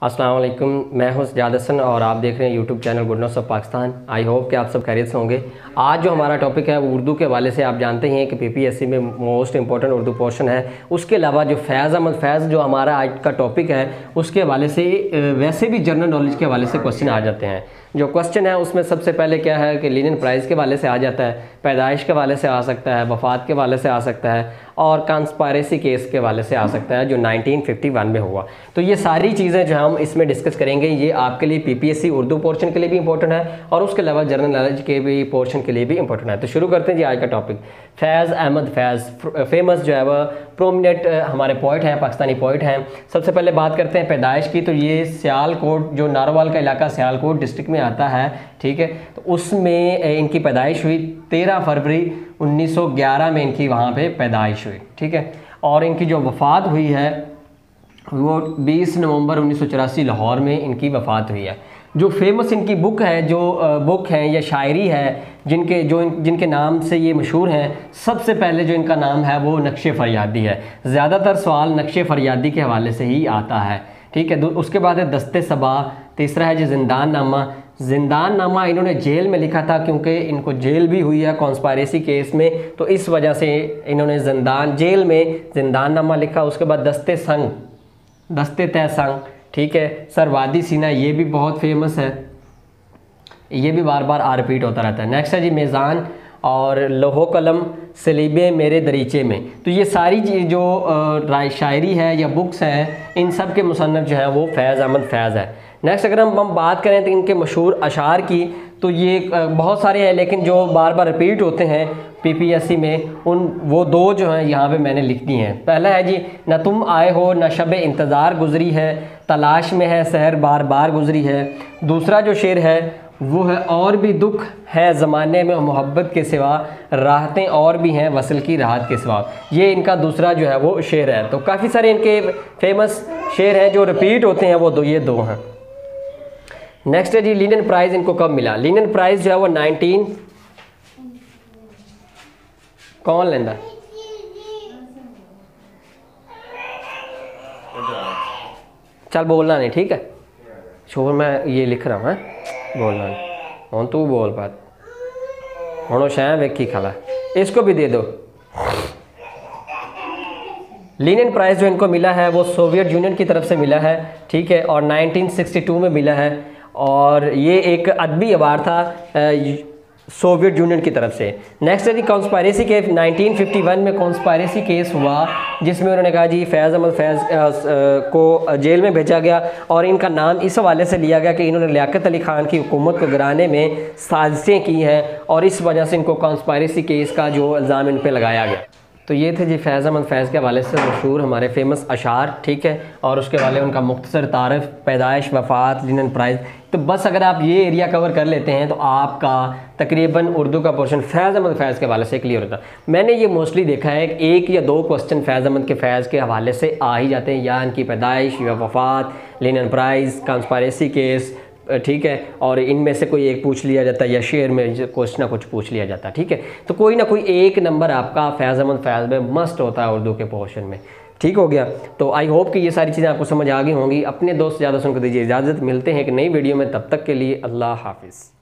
अस्सलाम वालेकुम, मैं हूं सजाद हसन और आप देख रहे हैं YouTube channel good news of Pakistan. I hope कि आप सब खैरियत से होंगे। आज जो हमारा टॉपिक है वो उर्दू के हवाले से, आप जानते हैं कि पीपीएससी में मोस्ट इंपॉर्टेंट उर्दू पोर्शन है। उसके अलावा जो फैज़ अहमद फैज़ जो हमारा आज का टॉपिक है उसके हवाले से वैसे भी जनरल नॉलेज के हवाले से क्वेश्चन आ जाते हैं। जो क्वेश्चन है उसमें सबसे पहले क्या है कि लिनियन प्राइस के हवाले से आ जाता है, पैदाइश के हवाले से आ सकता है, वफ़ात के हवाले से आ सकता है और कंस्पायरेसी केस के हवाले से आ सकता है जो 1951 में हुआ। तो ये सारी चीज़ें जो हम इसमें डिस्कस करेंगे ये आपके लिए पीपीएससी उर्दू पोर्शन के लिए भी इंपॉर्टेंट है और उसके अलावा जनरल नॉलेज के भी पोर्शन के लिए भी इंपॉर्टेंट है। तो शुरू करते हैं जी आज का टॉपिक। फैज़ अहमद फैज़ फेमस जो है वह प्रोमिनेंट हमारे पोइट हैं, पाकिस्तानी पोइट हैं। सबसे पहले बात करते हैं पैदाइश की, तो ये सियालकोट जो नारोवाल का इलाका सियालकोट डिस्ट्रिक्ट में आता है, ठीक है। तो उसमें इनकी पैदाइश हुई 13 फरवरी 1911 में इनकी वहाँ पे पैदाइश हुई, ठीक है। और इनकी जो वफ़ात हुई है वो 20 नवंबर 1984 लाहौर में इनकी वफ़ात हुई है। जो फेमस इनकी बुक है, जो बुक हैं या शायरी है जिनके नाम से ये मशहूर हैं, सबसे पहले जो इनका नाम है वो नक्शे फरियादी है। ज़्यादातर सवाल नक्शे फरियादी के हवाले से ही आता है, ठीक है। उसके बाद है दस्ते सबा, तीसरा है जी जिंदान नामा। जिंदान नामा इन्होंने जेल में लिखा था क्योंकि इनको जेल भी हुई है कॉन्स्पायरेसी केस में, तो इस वजह से इन्होंने जेल में जिंदान नामा लिखा। उसके बाद दस्ते संग, दस्ते तय संग, ठीक है। सरवादी सीना, ये भी बहुत फेमस है, ये भी बार बार रिपीट होता रहता है। नेक्स्ट है जी मेज़ान और लोहो कलम सलीबे मेरे दरीचे में। तो ये सारी जो शायरी है या बुक्स हैं इन सब के मुसन्निफ जो हैं वो फैज़ अहमद फैज़ है। नेक्स्ट अगर हम बात करें तो इनके मशहूर अशार की, तो ये बहुत सारे हैं लेकिन जो बार बार रिपीट होते हैं पीपीएससी में वो दो जो हैं यहाँ पे मैंने लिख दी हैं। पहला है जी न तुम आए हो न शब इंतज़ार गुजरी है, तलाश में है सहर बार बार गुजरी है। दूसरा जो शेर है वो है और भी दुख है ज़माने में मोहब्बत के सिवा, राहतें और भी हैं वसल की राहत के सिवा। ये इनका दूसरा जो है वो शेर है। तो काफ़ी सारे इनके फेमस शेर हैं जो रिपीट होते हैं, वो ये दो हैं। नेक्स्ट है जी लिनियन प्राइज़ इनको कब मिला। लिनियन प्राइज़ जो है वो 19 कौन लेंदा चल बोलना नहीं, ठीक है। शोर मैं ये लिख रहा हूँ, बोलना नहीं। हूँ तू बोल पात हूँ शै वेखी खला, इसको भी दे दो। लिनियन प्राइज़ जो इनको मिला है वो सोवियत यूनियन की तरफ से मिला है, ठीक है, और 1962 में मिला है। और ये एक अदबी अवार्ड था सोवियत यूनियन की तरफ से। नेक्स्ट है जी कॉन्स्पायरेसी केस। 1951 में कॉन्स्पायरेसी केस हुआ जिसमें उन्होंने कहा जी फैज़ अहमद फैज़ को जेल में भेजा गया और इनका नाम इस हवाले से लिया गया कि इन्होंने लियाकत अली ख़ान की हुकूमत को गिराने में साजिशें की हैं और इस वजह से इनको कॉन्स्पायरेसी केस का जो इल्ज़ाम इन पर लगाया गया। तो ये थे जी फैज़ अहमद फैज़ के हवाले से मशहूर हमारे फेमस अशार, ठीक है, और उसके वाले उनका मुख्तसर तारफ़, पैदाइश, वफ़ात, लिनियन प्राइज़। तो बस अगर आप ये एरिया कवर कर लेते हैं तो आपका तकरीबन उर्दू का पोर्शन फैज़ अहमद फैज़ के हवाले से क्लियर होता है। मैंने ये मोस्टली देखा है कि एक या दो क्वेश्चन फैज़ अहमद के फैज़ के हवाले से आ ही जाते हैं, या इनकी पैदाइश या वफ़ात, लिनियन प्राइज़, कॉन्स्पायरेसी केस, ठीक है, और इनमें से कोई एक पूछ लिया जाता है या शेर में कुछ ना कुछ पूछ लिया जाता है, ठीक है। तो कोई ना कोई एक नंबर आपका फैज़ अहमद फैज़ में मस्ट होता है उर्दू के पोर्शन में, ठीक हो गया। तो आई होप कि ये सारी चीज़ें आपको समझ आ गई होंगी। अपने दोस्त ज़्यादा सुनकर दीजिए इजाज़त, मिलते हैं एक नई वीडियो में, तब तक के लिए अल्लाह हाफिज़।